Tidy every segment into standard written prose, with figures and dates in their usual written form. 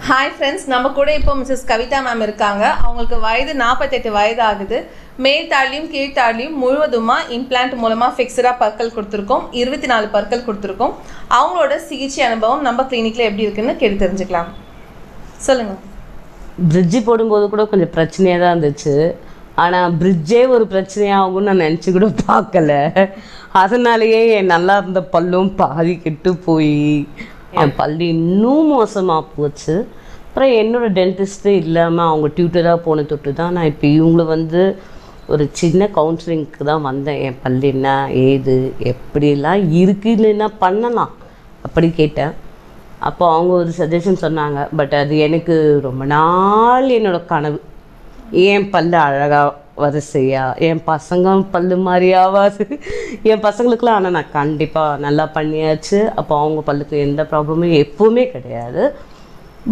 Hi friends, நம்ம கூட இப்போ மிஸ்ஸஸ் கவிதா மேம் இருக்காங்க. அவங்களுக்கு வயது 48 வயது ஆகுது. மேல் தாடியும் கீழ்த்தாடியும் முழுவதுமாக இம்ப்ளான்ட் மூலமாக ஃபிக்ஸடாக பற்கள் கொடுத்துருக்கோம். 24 பற்கள் கொடுத்துருக்கோம். அவங்களோட சிகிச்சை அனுபவம் நம்ம கிளினிக்கில் எப்படி இருக்குன்னு கேட்டு தெரிஞ்சுக்கலாம். சொல்லுங்கள். பிரிட்ஜு போடும்போது கூட கொஞ்சம் பிரச்சனையாக தான் இருந்துச்சு. ஆனால் பிரிட்ஜே ஒரு பிரச்சனையாகும்னு நான் நினச்சி கூட பார்க்கல. அதனாலேயே என் நல்லா இருந்த பல்லும் பாதி கெட்டு போய் என் பல்லு இன்னும் மோசமாக போச்சு. அப்புறம் என்னோடய டென்டிஸ்ட்டு இல்லாமல் அவங்க டியூட்டராக போன தொட்டு தான் நான் இப்போ இவங்கள ஒரு சின்ன கவுன்சிலிங்க்கு தான் வந்தேன். என் பல்லு என்ன ஏது எப்படிலாம் இருக்குன்னு என்ன பண்ணலாம் அப்படி கேட்டேன். அப்போ அவங்க ஒரு சஜஷன் சொன்னாங்க. பட் அது எனக்கு ரொம்ப நாள் என்னோடய கனவு. என் பல்லு அழகாக வரிசையா என் பசங்க பல்லு மாதிரி ஆகாது. என் பசங்களுக்குலாம் ஆனால் நான் கண்டிப்பாக நல்லா பண்ணியாச்சு. அப்போ அவங்க பல்லுக்கு எந்த ப்ராப்ளமும் எப்போவுமே கிடையாது.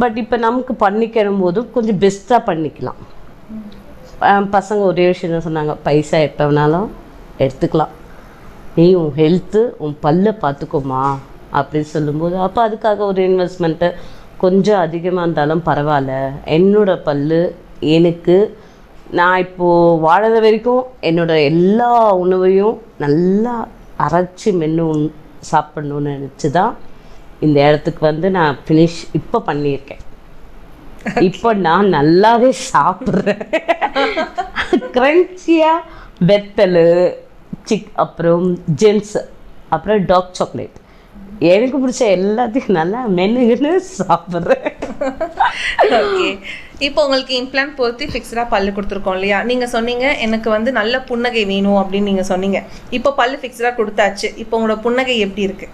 பட் இப்போ நமக்கு பண்ணிக்கணும் போது கொஞ்சம் பெஸ்ட்டாக பண்ணிக்கலாம். பசங்க ஒரே விஷயம் சொன்னாங்க, பைசா எப்போ வேணாலும் எடுத்துக்கலாம், நீ உன் ஹெல்த்து உன் பல்லை பார்த்துக்கோமா அப்படின்னு சொல்லும்போது, அப்போ அதுக்காக ஒரு இன்வெஸ்ட்மெண்ட்டு கொஞ்சம் அதிகமாக இருந்தாலும் பரவாயில்ல. என்னோடய பல்லு எனக்கு நான் இப்போது வாழற வரைக்கும் என்னோடய எல்லா உணவையும் நல்லா அரைச்சி மென்று சாப்பிட்ணுன்னு நினச்சி தான் இந்த இடத்துக்கு நான் ஃபினிஷ் இப்போ பண்ணியிருக்கேன். இப்போ நான் நல்லாவே சாப்பிட்றேன். க்ரன்ச்சியாக வெத்தல் அப்புறம் ஜென்ஸ் அப்புறம் டார்க் சாக்லேட் எனக்கு பிடிச்ச எல்லாத்தையும் நல்லா மென்னுன்னு சாப்பிட்றேன். ஓகே, இப்போ உங்களுக்கு இம்ப்ளான்ட் பொறுத்து ஃபிக்ஸ்டாக பல்லு கொடுத்துருக்கோம் இல்லையா? நீங்கள் சொன்னீங்க எனக்கு நல்ல புன்னகை வேணும் அப்படின்னு நீங்கள் சொன்னீங்க. இப்போ பல்லு ஃபிக்ஸ்டாக கொடுத்தாச்சு. இப்போ உங்களோட புன்னகை எப்படி இருக்குது?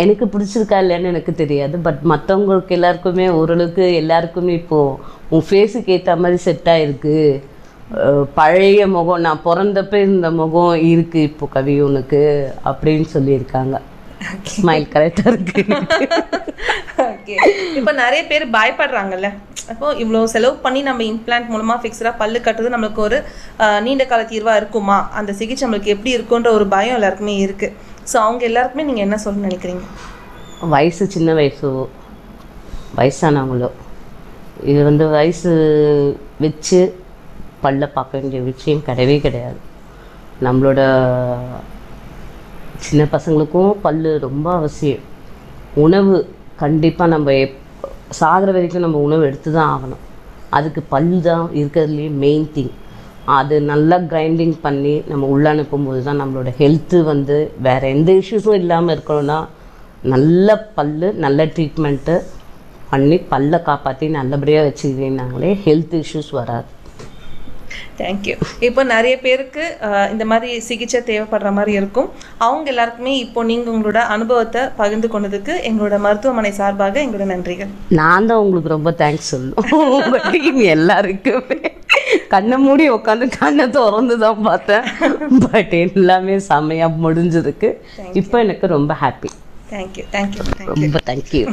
எனக்கு பிடிச்சிருக்கா இல்லைன்னு எனக்கு தெரியாது. பட் மற்றவங்களுக்கு எல்லாருக்குமே ஓரளவுக்கு எல்லாருக்குமே இப்போது உன் ஃபேஸுக்கு ஏற்ற மாதிரி செட் ஆகிருக்கு. பழைய முகம் நான் பிறந்தப்ப இந்த முகம் இருக்குது இப்போ கவி உனக்கு அப்படின்னு சொல்லியிருக்காங்க. ஸ்மைல் கரெக்டாக இருக்கு. ஓகே, இப்போ நிறைய பேர் பயப்படுறாங்கல்ல, அப்போ இவ்வளோ செலவு பண்ணி நம்ம இம்ப்ளான்ட் மூலமாக ஃபிக்ஸ்டாக பல்லு கட்டுறது நம்மளுக்கு ஒரு நீண்ட கால தீர்வாக இருக்குமா, அந்த சிகிச்சை நம்மளுக்கு எப்படி இருக்குன்ற ஒரு பயம் எல்லாருக்குமே இருக்குது. ஸோ அவங்க எல்லாருக்குமே நீங்கள் என்ன சொல்ல நினைக்கிறீங்க? வயசு சின்ன வயசானவங்களோ இது வயசு வச்சு பல்ல பார்க்க வேண்டிய விஷயம் கிடையவே கிடையாது. நம்மளோட சின்ன பசங்களுக்கும் பல்லு ரொம்ப அவசியம். உணவு கண்டிப்பாக நம்ம சாகிற வரைக்கும் நம்ம உணவு எடுத்து தான் ஆகணும். அதுக்கு பல்லு தான் இருக்கிறதுலேயே மெயின் திங். அது நல்லா கிரைண்டிங் பண்ணி நம்ம உள்ள அனுப்பும்போது தான் நம்மளோட ஹெல்த்து வேறு எந்த இஷ்யூஸும் இல்லாமல் இருக்கணும்னா நல்ல பல்லு நல்ல ட்ரீட்மெண்ட்டு பண்ணி பல்லை காப்பாற்றி நல்லபடியாக வச்சுக்கிட்டீங்கன்னாங்களே ஹெல்த் இஷ்யூஸ் வராது. தேங்க்யூ. இப்போ நிறைய பேருக்கு இந்த மாதிரி சிகிச்சை தேவைப்படுற மாதிரி இருக்கும். அவங்க எல்லாருக்குமே இப்போ நீங்கள் உங்களோட அனுபவத்தை பகிர்ந்து கொண்டதுக்கு எங்களோட மருத்துவமனை சார்பாக எங்களோட நன்றிகள். நான் தான் உங்களுக்கு ரொம்ப தேங்க்ஸ் சொல்லணும். எல்லாருக்குமே கண்ணை மூடி உட்காந்து கண்ணை திறந்து தான் பார்த்தேன். பட் எல்லாமே செம்மையாக முடிஞ்சதுக்கு இப்போ எனக்கு ரொம்ப ஹாப்பி. தேங்க்யூ. ரொம்ப தேங்க்யூ.